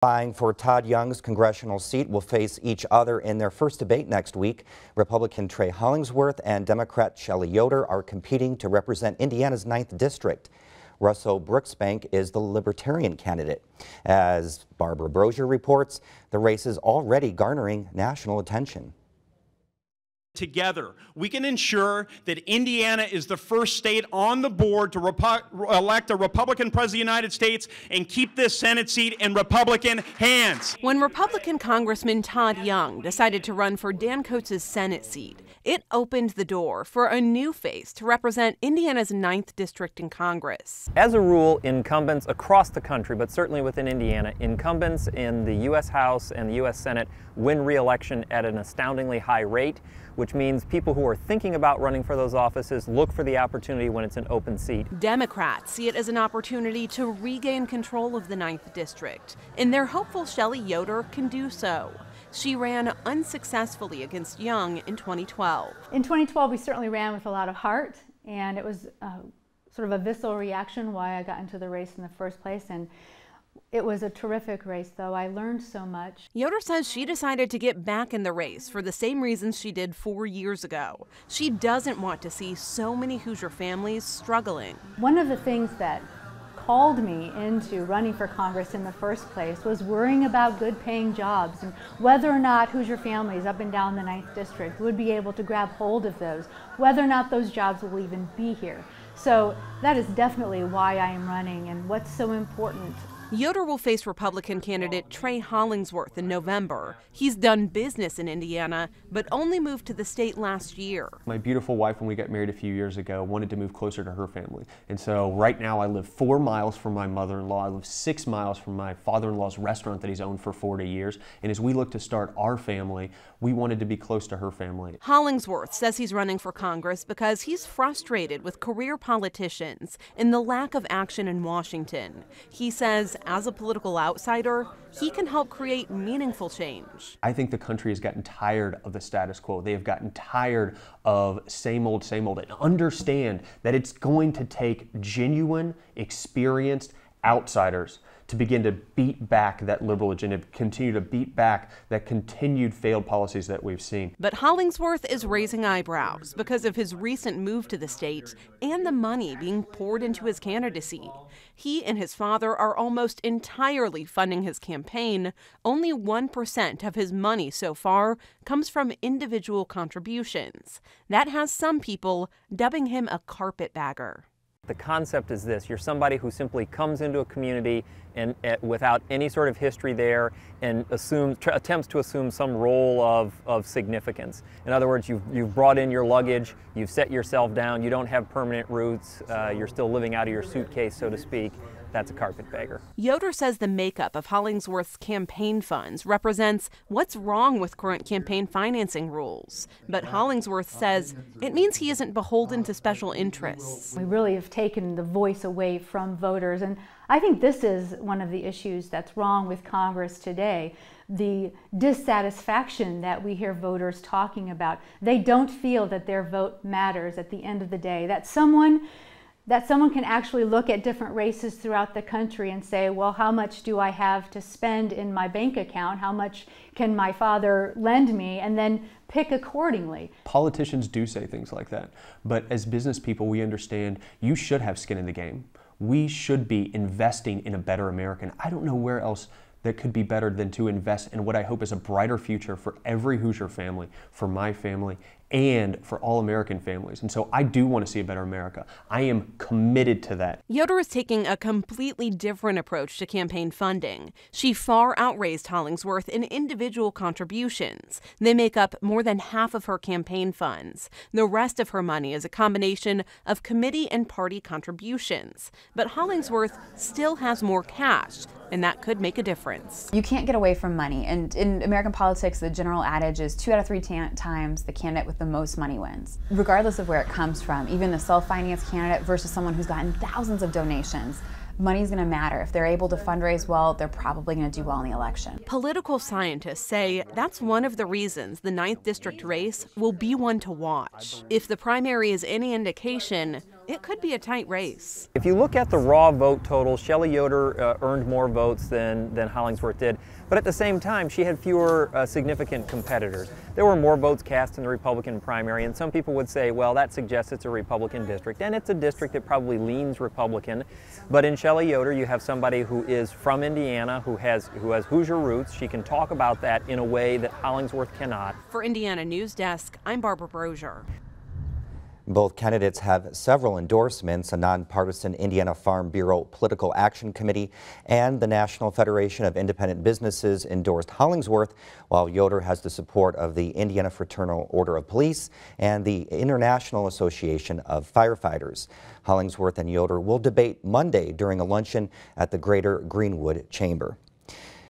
Vying for Todd Young's congressional seat will face each other in their first debate next week. Republican Trey Hollingsworth and Democrat Shelley Yoder are competing to represent Indiana's 9th district. Russell Brooksbank is the Libertarian candidate. As Barbara Brozier reports, the race is already garnering national attention. Together, we can ensure that Indiana is the first state on the board to elect a Republican president of the United States and keep this Senate seat in Republican hands. When Republican Congressman Todd Young decided to run for Dan Coates' Senate seat, it opened the door for a new face to represent Indiana's 9th district in Congress. As a rule, incumbents across the country, but certainly within Indiana, incumbents in the U.S. House and the U.S. Senate win re-election at an astoundingly high rate, which means people who are thinking about running for those offices look for the opportunity when it's an open seat. Democrats see it as an opportunity to regain control of the 9th district, and they're hopeful Shelley Yoder can do so. She ran unsuccessfully against Young in 2012. In 2012, we certainly ran with a lot of heart, and it was sort of a visceral reaction why I got into the race in the first place. And it was a terrific race, though. I learned so much. Yoder says she decided to get back in the race for the same reasons she did 4 years ago. She doesn't want to see so many Hoosier families struggling. One of the things that called me into running for Congress in the first place was worrying about good paying jobs and whether or not Hoosier families up and down the 9th district would be able to grab hold of those, whether or not those jobs will even be here. So that is definitely why I am running and what's so important. Yoder will face Republican candidate Trey Hollingsworth in November. He's done business in Indiana, but only moved to the state last year. My beautiful wife, when we got married a few years ago, wanted to move closer to her family. And so right now I live 4 miles from my mother-in-law. I live 6 miles from my father-in-law's restaurant that he's owned for 40 years. And as we look to start our family, we wanted to be close to her family. Hollingsworth says he's running for Congress because he's frustrated with career politicians and the lack of action in Washington. He says, as a political outsider, he can help create meaningful change. I think the country has gotten tired of the status quo. They have gotten tired of same old, and understand that it's going to take genuine, experienced outsiders to begin to beat back that liberal agenda, continue to beat back that continued failed policies that we've seen. But Hollingsworth is raising eyebrows because of his recent move to the state and the money being poured into his candidacy. He and his father are almost entirely funding his campaign. Only 1% of his money so far comes from individual contributions. That has some people dubbing him a carpetbagger. The concept is this: you're somebody who simply comes into a community and without any sort of history there and attempts to assume some role of significance. In other words, you've brought in your luggage, you've set yourself down, you don't have permanent roots, you're still living out of your suitcase, so to speak. That's a carpetbagger. Yoder says the makeup of Hollingsworth's campaign funds represents what's wrong with current campaign financing rules. But Hollingsworth says it means he isn't beholden to special interests. We really have taken the voice away from voters, and I think this is one of the issues that's wrong with Congress today. The dissatisfaction that we hear voters talking about. They don't feel that their vote matters at the end of the day, that someone can actually look at different races throughout the country and say, well, how much do I have to spend in my bank account? How much can my father lend me? And then pick accordingly. Politicians do say things like that, but as business people, we understand you should have skin in the game. We should be investing in a better America. And I don't know where else that could be better than to invest in what I hope is a brighter future for every Hoosier family, for my family, and for all American families. And so I do want to see a better America. I am committed to that. Yoder is taking a completely different approach to campaign funding. She far outraised Hollingsworth in individual contributions. They make up more than half of her campaign funds. The rest of her money is a combination of committee and party contributions. But Hollingsworth still has more cash, and that could make a difference. You can't get away from money, and in American politics, the general adage is 2 out of 3 times the candidate with the most money wins. Regardless of where it comes from, even the self-finance candidate versus someone who's gotten thousands of donations, money's gonna matter. If they're able to fundraise well, they're probably gonna do well in the election. Political scientists say that's one of the reasons the 9th district race will be one to watch. If the primary is any indication, it could be a tight race. If you look at the raw vote total, Shelley Yoder earned more votes than Hollingsworth did, but at the same time, she had fewer significant competitors. There were more votes cast in the Republican primary, and some people would say, well, that suggests it's a Republican district, and it's a district that probably leans Republican. But in Shelley Yoder, you have somebody who is from Indiana, who has Hoosier roots. She can talk about that in a way that Hollingsworth cannot. For Indiana Newsdesk, I'm Barbara Brozier. Both candidates have several endorsements. A nonpartisan Indiana Farm Bureau Political Action Committee and the National Federation of Independent Businesses endorsed Hollingsworth, while Yoder has the support of the Indiana Fraternal Order of Police and the International Association of Firefighters. Hollingsworth and Yoder will debate Monday during a luncheon at the Greater Greenwood Chamber.